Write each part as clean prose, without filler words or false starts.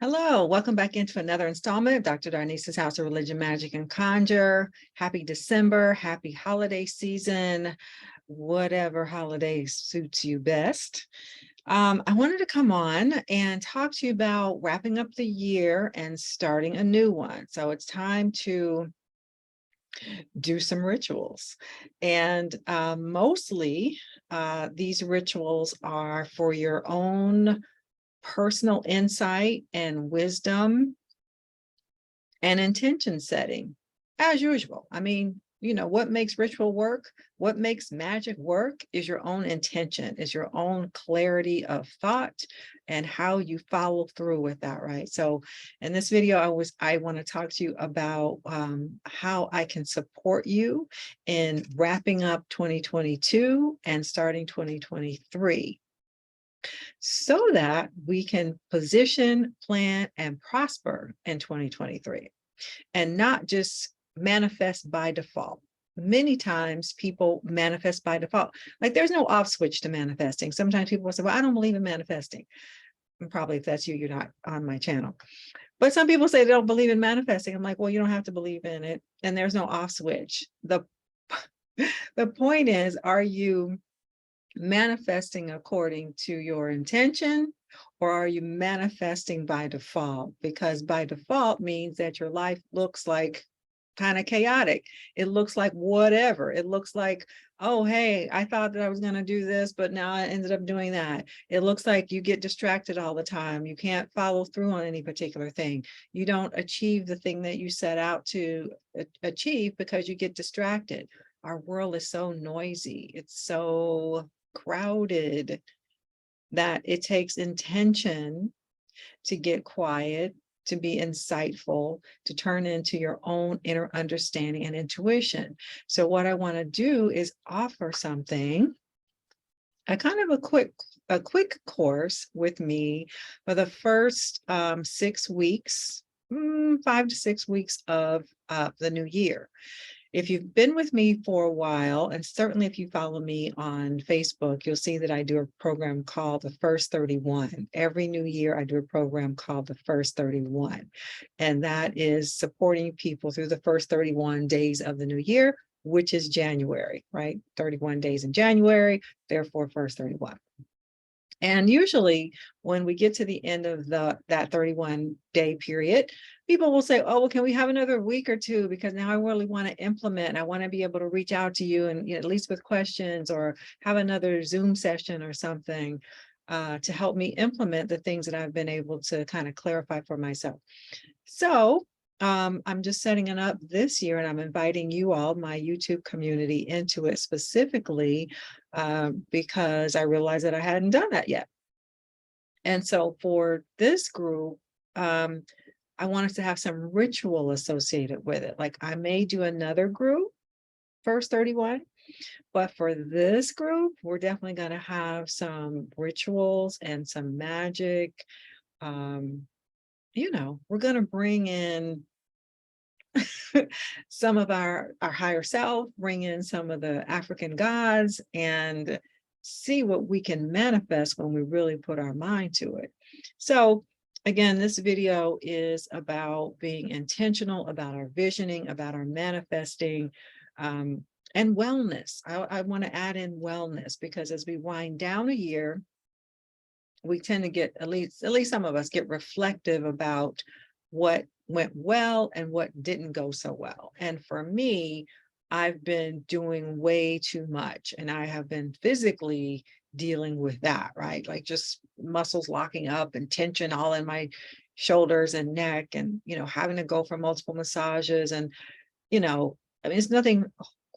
Hello, welcome back into another installment of Dr. Darnise's House of Religion, Magic, and Conjure. Happy December, happy holiday season, whatever holiday suits you best. I wanted to come on and talk to you about wrapping up the year and starting a new one. So it's time to do some rituals. And mostly these rituals are for your own personal insight and wisdom and intention setting, as usual. I mean, you know, what makes ritual work, what makes magic work is your own intention, is your own clarity of thought and how you follow through with that, right? So in this video, I want to talk to you about how I can support you in wrapping up 2022 and starting 2023, so that we can position, plan, and prosper in 2023 and not just manifest by default. Many times people manifest by default. Like there's no off switch to manifesting. Sometimes people will say, well, I don't believe in manifesting. And probably if that's you, you're not on my channel. But some people say they don't believe in manifesting. I'm like, well, you don't have to believe in it. And there's no off switch. The point is, are you manifesting according to your intention, or are you manifesting by default? Because by default means that your life looks like kind of chaotic. It looks like whatever. It looks like, oh, hey, I thought that I was going to do this, but now I ended up doing that. It looks like you get distracted all the time. You can't follow through on any particular thing. You don't achieve the thing that you set out to achieve because you get distracted. Our world is so noisy. It's so crowded that it takes intention to get quiet, to be insightful, to turn into your own inner understanding and intuition. So what I want to do is offer something, a kind of a quick course with me for the first 6 weeks, 5 to 6 weeks of the new year. If you've been with me for a while, and certainly if you follow me on Facebook, you'll see that I do a program called the First 31. Every new year, I do a program called the First 31. And that is supporting people through the first 31 days of the new year, which is January, right? 31 days in January, therefore First 31. And usually when we get to the end of that 31-day period, people will say, oh, well, can we have another week or two? Because now I really want to implement, and I want to be able to reach out to you and, you know, at least with questions, or have another Zoom session or something to help me implement the things that I've been able to kind of clarify for myself. So I'm just setting it up this year, and I'm inviting you all, my YouTube community, into it specifically because I realized that I hadn't done that yet. And so for this group, I want us to have some ritual associated with it. Like I may do another group, First 31, but for this group, we're definitely going to have some rituals and some magic. You know, we're going to bring in some of our higher self, bring in some of the African gods, and see what we can manifest when we really put our mind to it. So again, this video is about being intentional, about our visioning, about our manifesting, and wellness. I want to add in wellness, because as we wind down a year, we tend to get, at least some of us get reflective about what went well and what didn't go so well. And for me, I've been doing way too much, and I have been physically dealing with that, right? Like just muscles locking up and tension all in my shoulders and neck, and, you know, having to go for multiple massages. And, you know, I mean, it's nothing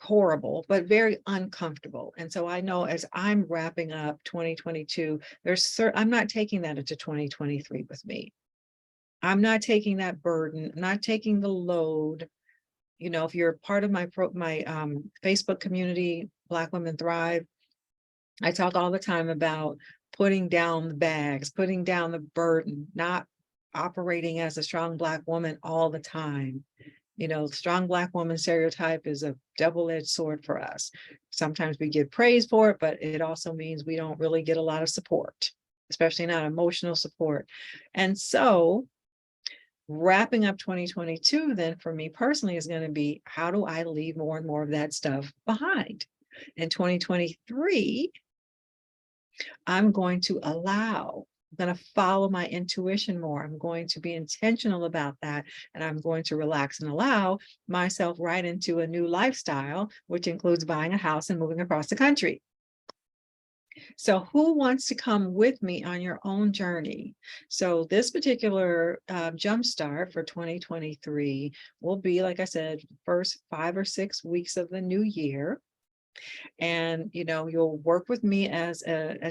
horrible, but very uncomfortable. And so I know as I'm wrapping up 2022, I'm not taking that into 2023 with me. I'm not taking that burden, I'm not taking the load. You know, if you're part of my Facebook community, Black Women Thrive, I talk all the time about putting down the bags, putting down the burden, not operating as a strong Black woman all the time. You know, strong Black woman stereotype is a double-edged sword for us. Sometimes we get praise for it, but it also means we don't really get a lot of support, especially not emotional support. And so Wrapping up 2022 then for me personally is going to be, how do I leave more and more of that stuff behind? In 2023, I'm going to I'm going to follow my intuition more. I'm going to be intentional about that. And I'm going to relax and allow myself right into a new lifestyle, which includes buying a house and moving across the country. So who wants to come with me on your own journey? So this particular jumpstart for 2023 will be, like I said, first 5 or 6 weeks of the new year. And you'll work with me as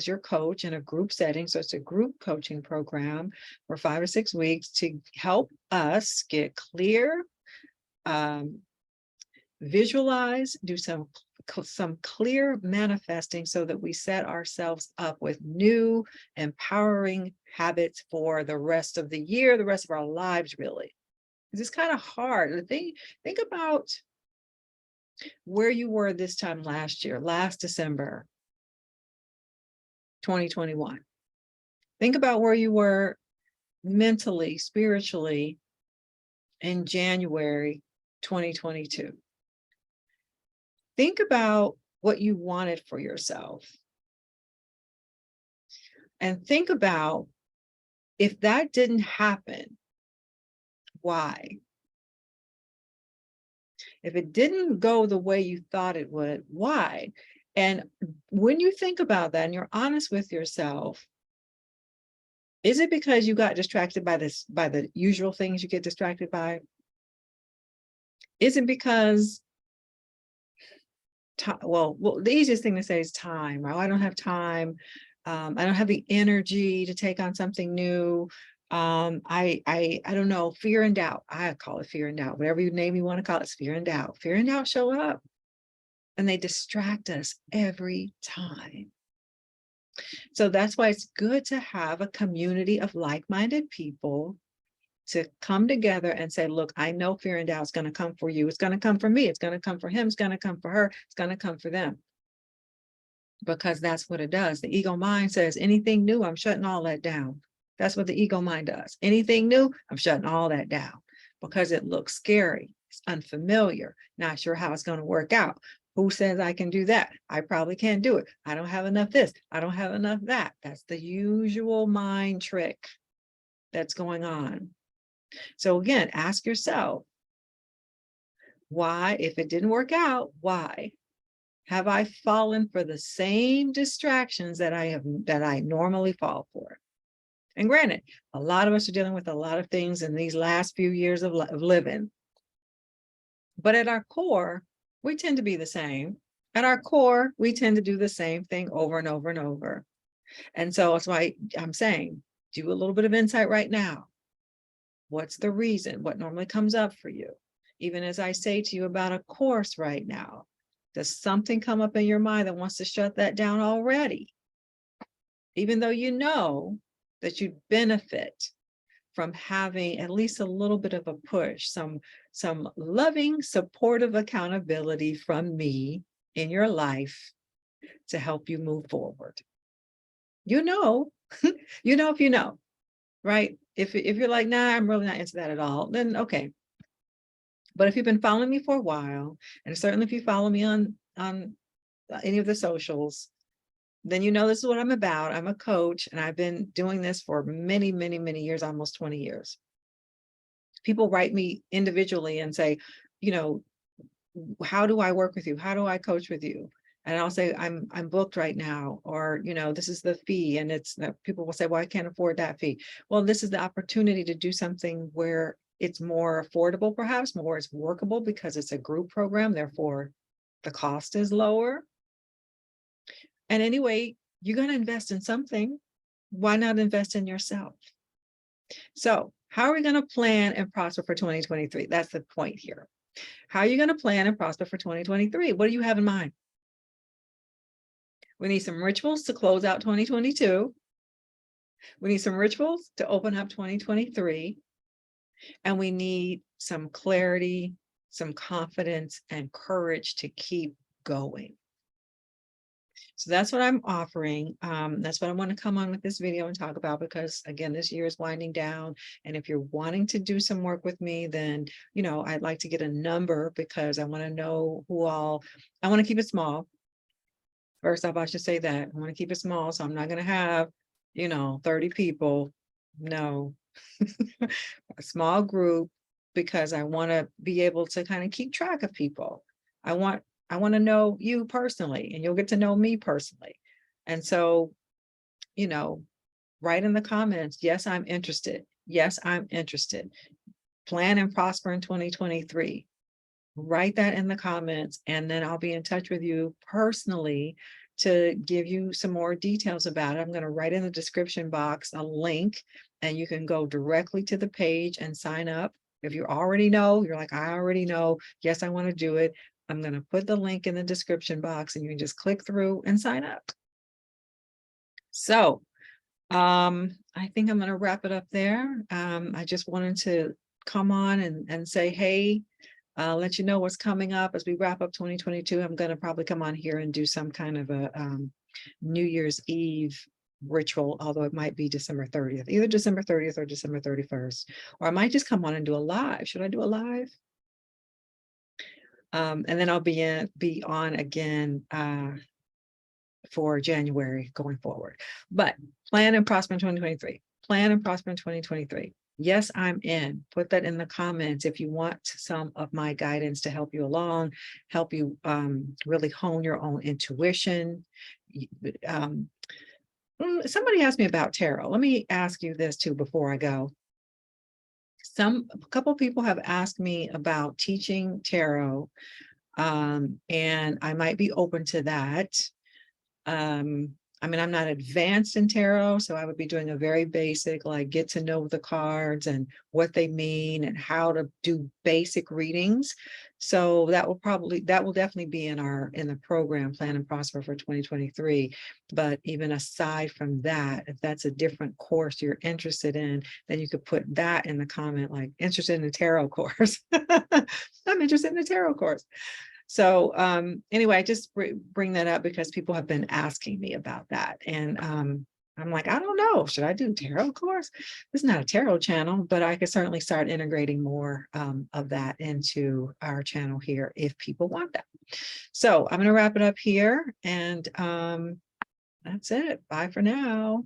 your coach in a group setting. So it's a group coaching program for 5 or 6 weeks to help us get clear, visualize, do some clear manifesting so that we set ourselves up with new empowering habits for the rest of the year, the rest of our lives, really. It's kind of hard. Think about where you were this time last year, last December, 2021. Think about where you were mentally, spiritually in January, 2022. Think about what you wanted for yourself. And think about, if that didn't happen, why? If it didn't go the way you thought it would, why? And when you think about that and you're honest with yourself, is it because you got distracted by the usual things you get distracted by? Is it because well, the easiest thing to say is time. Right? I don't have time. I don't have the energy to take on something new. I don't know, fear and doubt. I call it fear and doubt. Whatever name you want to call it, it's fear and doubt. Fear and doubt show up and they distract us every time. So that's why it's good to have a community of like-minded people to come together and say, look, I know fear and doubt is going to come for you. It's going to come for me. It's going to come for him. It's going to come for her. It's going to come for them. Because that's what it does. The ego mind says, anything new, I'm shutting all that down. That's what the ego mind does. Anything new, I'm shutting all that down because it looks scary. It's unfamiliar. Not sure how it's going to work out. Who says I can do that? I probably can't do it. I don't have enough this. I don't have enough that. That's the usual mind trick that's going on. So again, ask yourself, why, if it didn't work out, why? Have I fallen for the same distractions that I normally fall for? And granted, a lot of us are dealing with a lot of things in these last few years of living. But at our core, we tend to be the same. At our core, we tend to do the same thing over and over and over. And so that's why I'm saying, do a little bit of insight right now. What's the reason? What normally comes up for you? Even as I say to you about a course right now, does something come up in your mind that wants to shut that down already? Even though you know that you'd benefit from having at least a little bit of a push, some loving, supportive accountability from me in your life to help you move forward. You know, if you know, right? If you're like, nah, I'm really not into that at all, then okay. But if you've been following me for a while, and certainly if you follow me on any of the socials, then you know this is what I'm about. I'm a coach, and I've been doing this for many, many, many years, almost 20 years. People write me individually and say, how do I work with you? How do I coach with you? And I'll say, I'm booked right now, or, this is the fee. And it's people will say, well, I can't afford that fee. Well, this is the opportunity to do something where it's more affordable, perhaps more it's workable because it's a group program. Therefore, the cost is lower. And anyway, you're going to invest in something. Why not invest in yourself? So how are we going to plan and prosper for 2023? That's the point here. How are you going to plan and prosper for 2023? What do you have in mind? We need some rituals to close out 2022. We need some rituals to open up 2023. And we need some clarity, some confidence, and courage to keep going. So that's what I'm offering. That's what I want to come on with this video and talk about, because again, this year is winding down. And if you're wanting to do some work with me, then, you know, I'd like to get a number, because I want to know who all, I want to keep it small. First off, I should say that I want to keep it small. So I'm not going to have, you know, 30 people. No, a small group, because I want to be able to kind of keep track of people. I want to know you personally, and you'll get to know me personally. And so, you know, write in the comments, yes, I'm interested. Yes, I'm interested. Plan and prosper in 2023. Write that in the comments, and then I'll be in touch with you personally to give you some more details about it. I'm going to write in the description box a link, and you can go directly to the page and sign up. If you already know, you're like, I already know, yes, I want to do it. I'm going to put the link in the description box, and you can just click through and sign up. So I think I'm going to wrap it up there. I just wanted to come on and say, hey, let you know what's coming up as we wrap up 2022. I'm going to probably come on here and do some kind of a New Year's Eve ritual, although it might be December 30th, either December 30th or December 31st, or I might just come on and do a live. Should I do a live? And then I'll be on again for January going forward. But plan and prosper in 2023. Plan and prosper in 2023. Yes, I'm in. Put that in the comments if you want some of my guidance to help you along, help you really hone your own intuition. Somebody asked me about tarot. Let me ask you this too before I go. A couple people have asked me about teaching tarot, and I might be open to that. I mean, I'm not advanced in tarot, so I would be doing a very basic, like get to know the cards and what they mean and how to do basic readings. So that will definitely be in the program Plan and Prosper for 2023. But even aside from that, if that's a different course you're interested in, then you could put that in the comment, like interested in the tarot course. I'm interested in the tarot course. So anyway, I just bring that up because people have been asking me about that. And I'm like, I don't know, should I do tarot course? It's not a tarot channel, but I could certainly start integrating more of that into our channel here if people want that. So I'm going to wrap it up here, and that's it. Bye for now.